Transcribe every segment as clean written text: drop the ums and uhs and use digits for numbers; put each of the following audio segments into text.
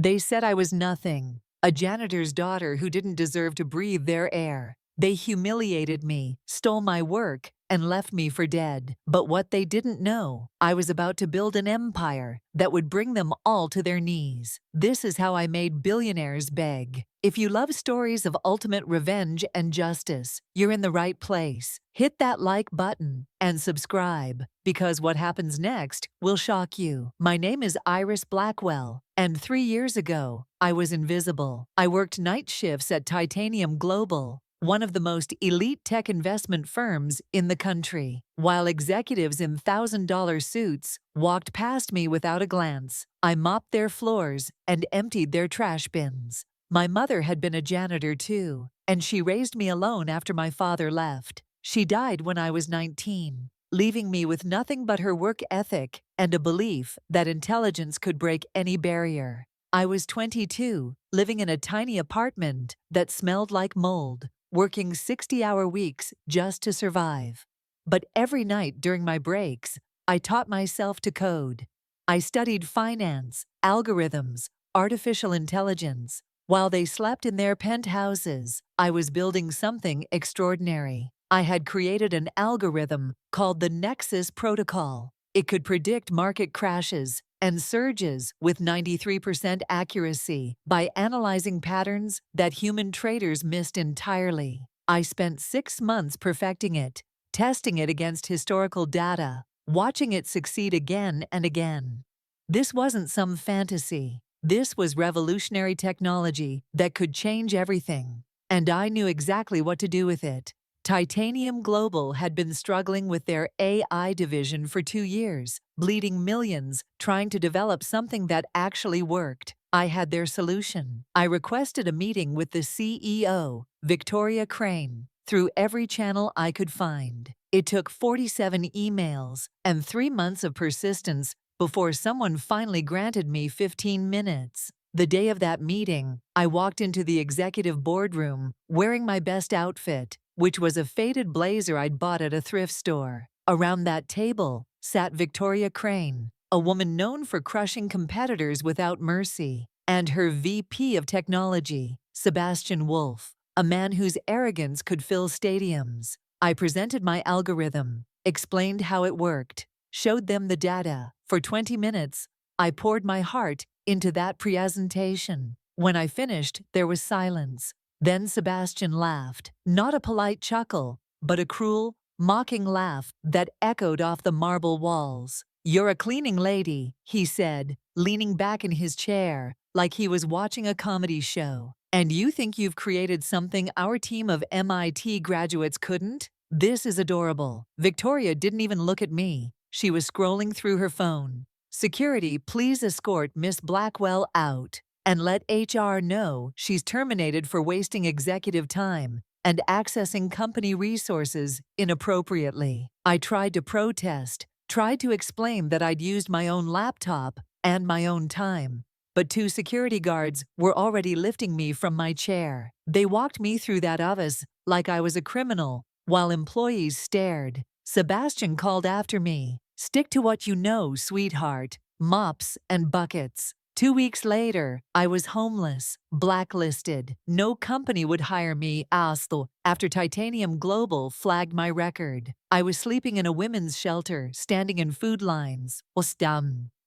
They said I was nothing, a janitor's daughter who didn't deserve to breathe their air. They humiliated me, stole my work, and left me for dead. But what they didn't know, I was about to build an empire that would bring them all to their knees. This is how I made billionaires beg. If you love stories of ultimate revenge and justice, you're in the right place. Hit that like button and subscribe, because what happens next will shock you. My name is Iris Blackwell, and 3 years ago, I was invisible. I worked night shifts at Titanium Global, one of the most elite tech investment firms in the country, while executives in $1,000 suits walked past me without a glance. I mopped their floors and emptied their trash bins. My mother had been a janitor too, and she raised me alone after my father left. She died when I was 19, leaving me with nothing but her work ethic and a belief that intelligence could break any barrier. I was 22, living in a tiny apartment that smelled like mold, working 60-hour weeks just to survive. But every night during my breaks, I taught myself to code. I studied finance, algorithms, artificial intelligence. While they slept in their penthouses, I was building something extraordinary. I had created an algorithm called the Nexus Protocol. It could predict market crashes and surges with 93% accuracy by analyzing patterns that human traders missed entirely. I spent 6 months perfecting it, testing it against historical data, watching it succeed again and again. This wasn't some fantasy. This was revolutionary technology that could change everything, and I knew exactly what to do with it. Titanium Global had been struggling with their AI division for 2 years, bleeding millions trying to develop something that actually worked. I had their solution. I requested a meeting with the CEO, Victoria Crane, through every channel I could find. It took 47 emails and 3 months of persistence before someone finally granted me 15 minutes. The day of that meeting, I walked into the executive boardroom wearing my best outfit, which was a faded blazer I'd bought at a thrift store. Around that table sat Victoria Crane, a woman known for crushing competitors without mercy, and her VP of technology, Sebastian Wolf, a man whose arrogance could fill stadiums. I presented my algorithm, explained how it worked, showed them the data. For 20 minutes, I poured my heart into that presentation. When I finished, there was silence. Then Sebastian laughed, not a polite chuckle, but a cruel, mocking laugh that echoed off the marble walls. "You're a cleaning lady," he said, leaning back in his chair like he was watching a comedy show. "And you think you've created something our team of MIT graduates couldn't? This is adorable." Victoria didn't even look at me. She was scrolling through her phone. "Security, please escort Miss Blackwell out. And let HR know she's terminated for wasting executive time and accessing company resources inappropriately." I tried to protest, tried to explain that I'd used my own laptop and my own time, but 2 security guards were already lifting me from my chair. They walked me through that office like I was a criminal, while employees stared. Sebastian called after me, "Stick to what you know, sweetheart. Mops and buckets." 2 weeks later, I was homeless, blacklisted. No company would hire me after Titanium Global flagged my record. I was sleeping in a women's shelter, standing in food lines,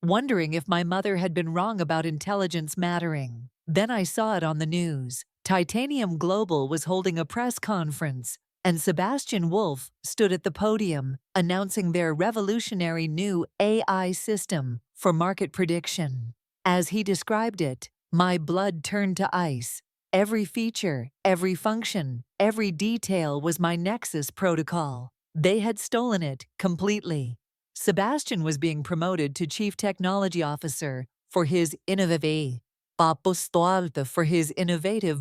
wondering if my mother had been wrong about intelligence mattering. Then I saw it on the news. Titanium Global was holding a press conference, and Sebastian Wolf stood at the podium, announcing their revolutionary new AI system for market prediction. As he described it, my blood turned to ice. Every feature, every function, every detail was my Nexus protocol. They had stolen it completely. Sebastian was being promoted to Chief Technology Officer for his innovative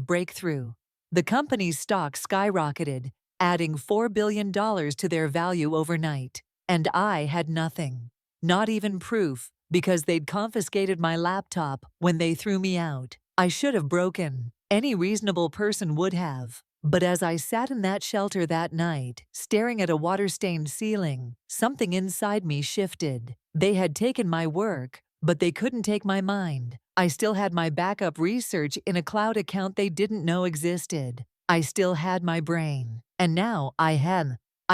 breakthrough. The company's stock skyrocketed, adding $4 billion to their value overnight. And I had nothing. Not even proof, because they'd confiscated my laptop when they threw me out. I should have broken. Any reasonable person would have. But as I sat in that shelter that night, staring at a water-stained ceiling, something inside me shifted. They had taken my work, but they couldn't take my mind. I still had my backup research in a cloud account they didn't know existed. I still had my brain. And now I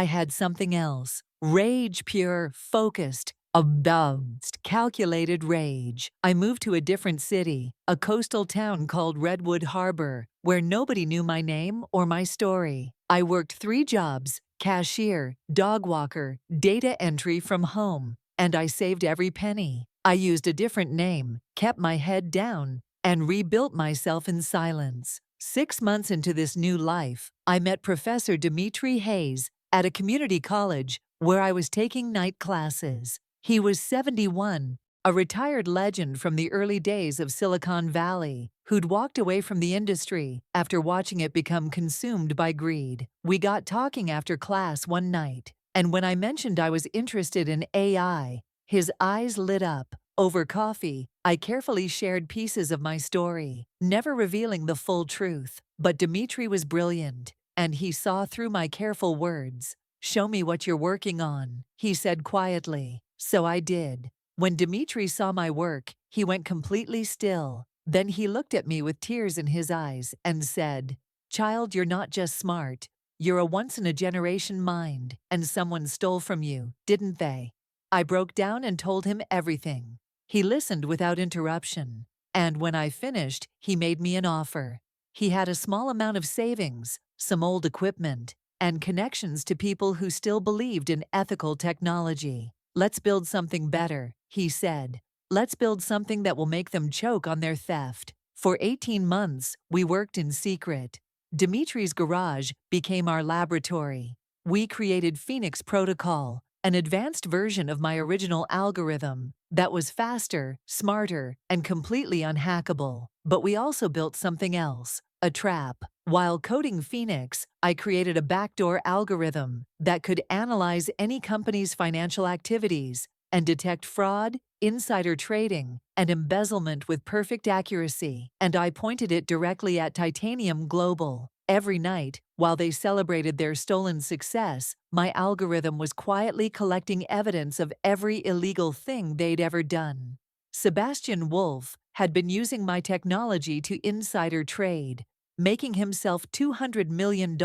had something else. Rage, pure, focused, abused, calculated rage. I moved to a different city, a coastal town called Redwood Harbor, where nobody knew my name or my story. I worked 3 jobs: cashier, dog walker, data entry from home, and I saved every penny. I used a different name, kept my head down, and rebuilt myself in silence. 6 months into this new life, I met Professor Dimitri Hayes at a community college where I was taking night classes. He was 71, a retired legend from the early days of Silicon Valley, who'd walked away from the industry after watching it become consumed by greed. We got talking after class one night, and when I mentioned I was interested in AI, his eyes lit up. Over coffee, I carefully shared pieces of my story, never revealing the full truth. But Dimitri was brilliant, and he saw through my careful words. "Show me what you're working on," he said quietly. So I did. When Dimitri saw my work, he went completely still. Then he looked at me with tears in his eyes and said, "Child, you're not just smart. You're a once-in-a-generation mind, and someone stole from you, didn't they?" I broke down and told him everything. He listened without interruption, and when I finished, he made me an offer. He had a small amount of savings, some old equipment, and connections to people who still believed in ethical technology. "Let's build something better," he said. "Let's build something that will make them choke on their theft." For 18 months, we worked in secret. Dimitri's garage became our laboratory. We created Phoenix Protocol, an advanced version of my original algorithm that was faster, smarter, and completely unhackable. But we also built something else, a trap. While coding Phoenix, I created a backdoor algorithm that could analyze any company's financial activities and detect fraud, insider trading, and embezzlement with perfect accuracy. And I pointed it directly at Titanium Global. Every night, while they celebrated their stolen success, my algorithm was quietly collecting evidence of every illegal thing they'd ever done. Sebastian Wolf had been using my technology to insider trade, making himself $200 million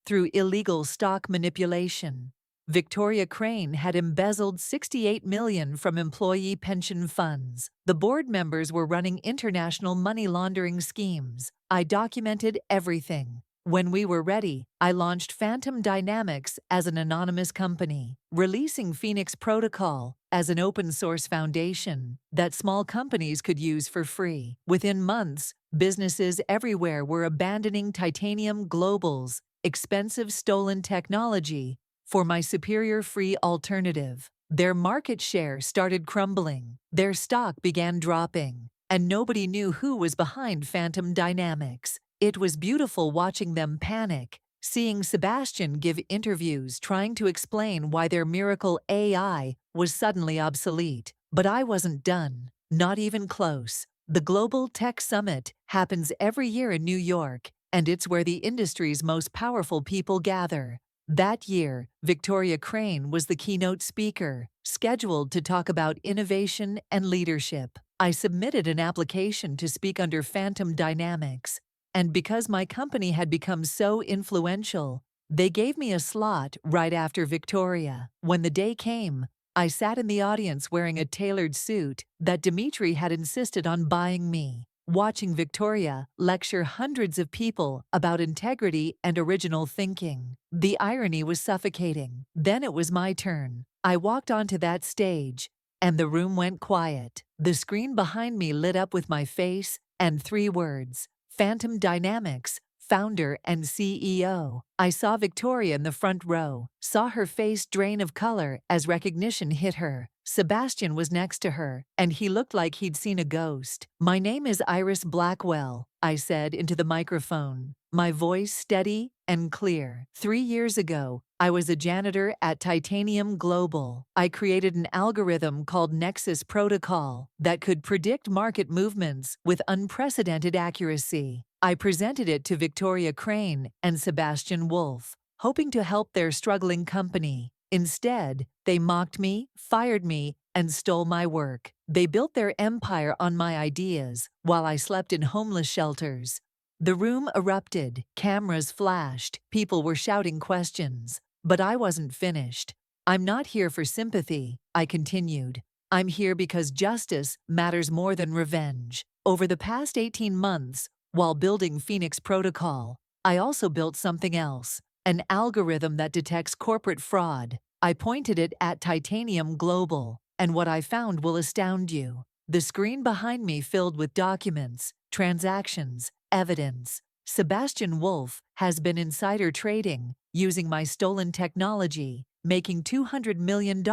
through illegal stock manipulation. Victoria Crane had embezzled $68 million from employee pension funds. The board members were running international money laundering schemes. I documented everything. When we were ready, I launched Phantom Dynamics as an anonymous company, releasing Phoenix Protocol as an open-source foundation that small companies could use for free. Within months, businesses everywhere were abandoning Titanium Global's expensive stolen technology for my superior free alternative. Their market share started crumbling, their stock began dropping, and nobody knew who was behind Phantom Dynamics. It was beautiful watching them panic, seeing Sebastian give interviews trying to explain why their miracle AI was suddenly obsolete. But I wasn't done, not even close. The Global Tech Summit happens every year in New York, and it's where the industry's most powerful people gather. That year, Victoria Crane was the keynote speaker, scheduled to talk about innovation and leadership. I submitted an application to speak under Phantom Dynamics, and because my company had become so influential, they gave me a slot right after Victoria. When the day came, I sat in the audience wearing a tailored suit that Dimitri had insisted on buying me, watching Victoria lecture hundreds of people about integrity and original thinking. The irony was suffocating. Then it was my turn. I walked onto that stage, and the room went quiet. The screen behind me lit up with my face and 3 words: Phantom Dynamics, founder and CEO. I saw Victoria in the front row, saw her face drain of color as recognition hit her. Sebastian was next to her, and he looked like he'd seen a ghost. "My name is Iris Blackwell," I said into the microphone, my voice steady and clear. 3 years ago, I was a janitor at Titanium Global. I created an algorithm called Nexus Protocol that could predict market movements with unprecedented accuracy. I presented it to Victoria Crane and Sebastian Wolf, hoping to help their struggling company. Instead, they mocked me, fired me, and stole my work. They built their empire on my ideas while I slept in homeless shelters. The room erupted, cameras flashed, people were shouting questions. But I wasn't finished. I'm not here for sympathy, I continued. I'm here because justice matters more than revenge. Over the past 18 months, while building Phoenix Protocol, I also built something else, an algorithm that detects corporate fraud. I pointed it at Titanium Global, and what I found will astound you. The screen behind me filled with documents, transactions, evidence. Sebastian Wolf has been insider trading, using my stolen technology, making $200 million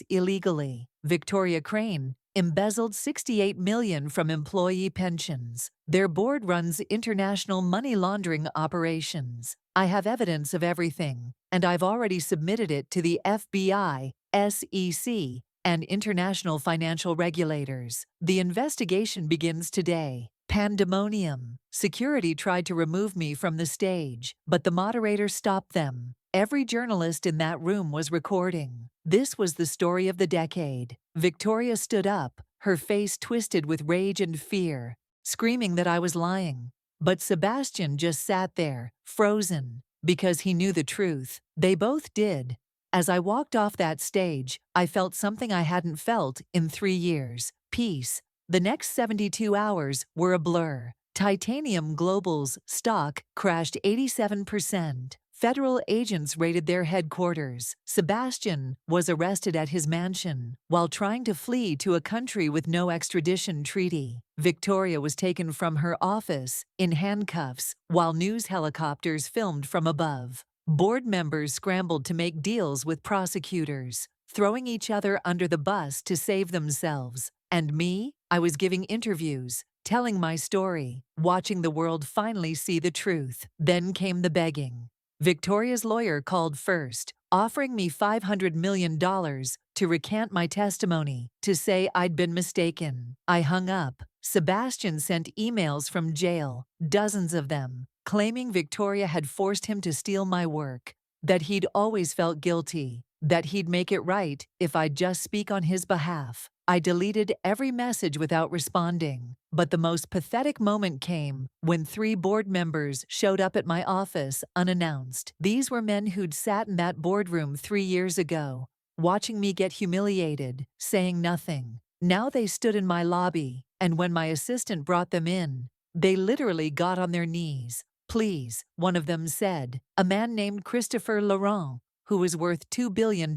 illegally. Victoria Crane embezzled $68 million from employee pensions. Their board runs international money laundering operations. I have evidence of everything, and I've already submitted it to the FBI, SEC, and international financial regulators. The investigation begins today. Pandemonium. Security tried to remove me from the stage, but the moderator stopped them. Every journalist in that room was recording. This was the story of the decade. Victoria stood up, her face twisted with rage and fear, screaming that I was lying. But Sebastian just sat there, frozen, because he knew the truth. They both did. As I walked off that stage, I felt something I hadn't felt in 3 years: peace. The next 72 hours were a blur. Titanium Global's stock crashed 87%. Federal agents raided their headquarters. Sebastian was arrested at his mansion while trying to flee to a country with no extradition treaty. Victoria was taken from her office in handcuffs while news helicopters filmed from above. Board members scrambled to make deals with prosecutors, throwing each other under the bus to save themselves. And me? I was giving interviews, telling my story, watching the world finally see the truth. Then came the begging. Victoria's lawyer called first, offering me $500 million to recant my testimony, to say I'd been mistaken. I hung up. Sebastian sent emails from jail, dozens of them, claiming Victoria had forced him to steal my work, that he'd always felt guilty, that he'd make it right if I'd just speak on his behalf. I deleted every message without responding. But the most pathetic moment came when 3 board members showed up at my office unannounced. These were men who'd sat in that boardroom 3 years ago, watching me get humiliated, saying nothing. Now they stood in my lobby, and when my assistant brought them in, they literally got on their knees. "Please," one of them said, a man named Christopher Laurent, who was worth $2 billion.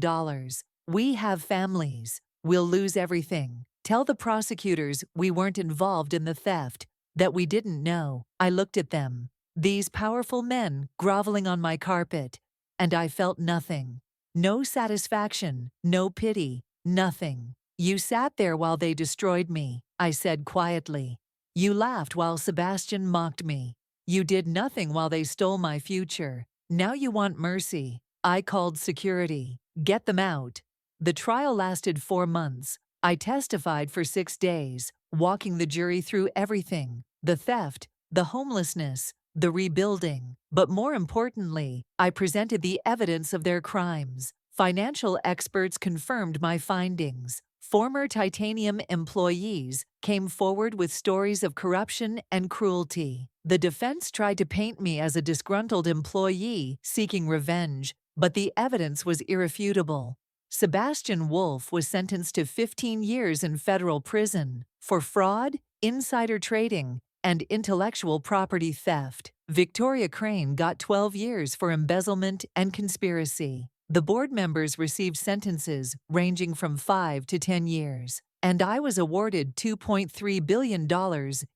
"We have families. We'll lose everything. Tell the prosecutors we weren't involved in the theft, that we didn't know." I looked at them, these powerful men groveling on my carpet, and I felt nothing. No satisfaction, no pity, nothing. "You sat there while they destroyed me," I said quietly. "You laughed while Sebastian mocked me. You did nothing while they stole my future. Now you want mercy." I called security. "Get them out." The trial lasted 4 months. I testified for 6 days, walking the jury through everything: the theft, the homelessness, the rebuilding. But more importantly, I presented the evidence of their crimes. Financial experts confirmed my findings. Former Titanium employees came forward with stories of corruption and cruelty. The defense tried to paint me as a disgruntled employee seeking revenge, but the evidence was irrefutable. Sebastian Wolf was sentenced to 15 years in federal prison for fraud, insider trading, and intellectual property theft. Victoria Crane got 12 years for embezzlement and conspiracy. The board members received sentences ranging from 5 to 10 years, and I was awarded $2.3 billion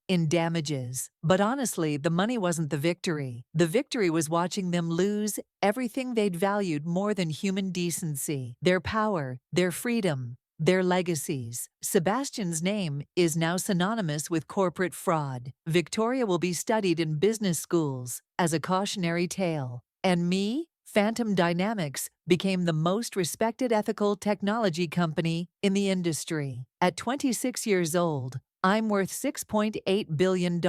in damages. But honestly, the money wasn't the victory. The victory was watching them lose everything they'd valued more than human decency: their power, their freedom, their legacies. Sebastian's name is now synonymous with corporate fraud. Victoria will be studied in business schools as a cautionary tale. And me? Phantom Dynamics became the most respected ethical technology company in the industry. At 26 years old, I'm worth $6.8 billion,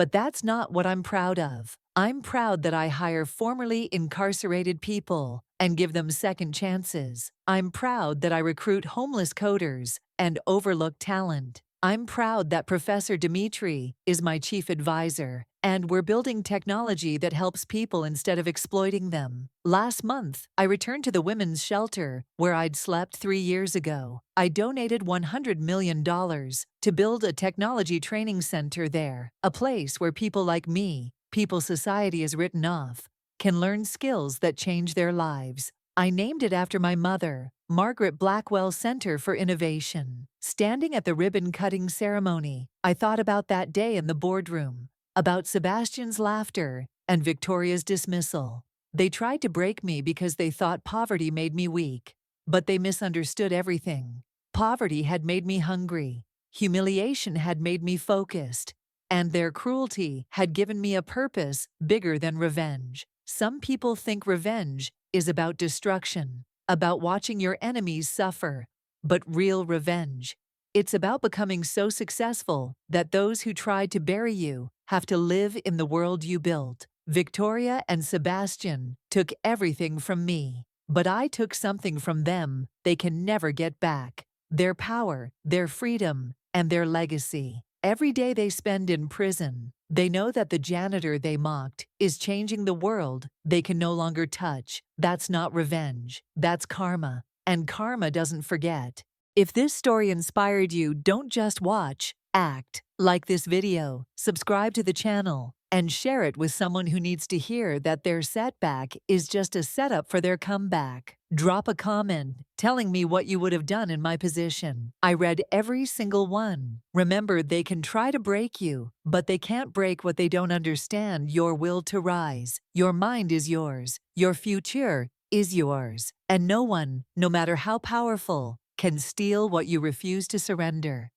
But that's not what I'm proud of. I'm proud that I hire formerly incarcerated people and give them second chances. I'm proud that I recruit homeless coders and overlook talent. I'm proud that Professor Dimitri is my chief advisor, and we're building technology that helps people instead of exploiting them. Last month, I returned to the women's shelter where I'd slept 3 years ago. I donated $100 million to build a technology training center there, a place where people like me, people society has written off, can learn skills that change their lives. I named it after my mother, Margaret Blackwell Center for Innovation. Standing at the ribbon-cutting ceremony, I thought about that day in the boardroom, about Sebastian's laughter and Victoria's dismissal. They tried to break me because they thought poverty made me weak, but they misunderstood everything. Poverty had made me hungry, humiliation had made me focused, and their cruelty had given me a purpose bigger than revenge. Some people think revenge is about destruction, about watching your enemies suffer, but real revenge, it's about becoming so successful that those who tried to bury you have to live in the world you built. Victoria and Sebastian took everything from me, but I took something from them they can never get back: their power, their freedom, and their legacy. Every day they spend in prison, they know that the janitor they mocked is changing the world they can no longer touch. That's not revenge, that's karma, and karma doesn't forget. If this story inspired you, don't just watch, act. Like this video, subscribe to the channel, and share it with someone who needs to hear that their setback is just a setup for their comeback. Drop a comment telling me what you would have done in my position. I read every single one. Remember, they can try to break you, but they can't break what they don't understand: your will to rise. Your mind is yours. Your future is yours. And no one, no matter how powerful, can steal what you refuse to surrender.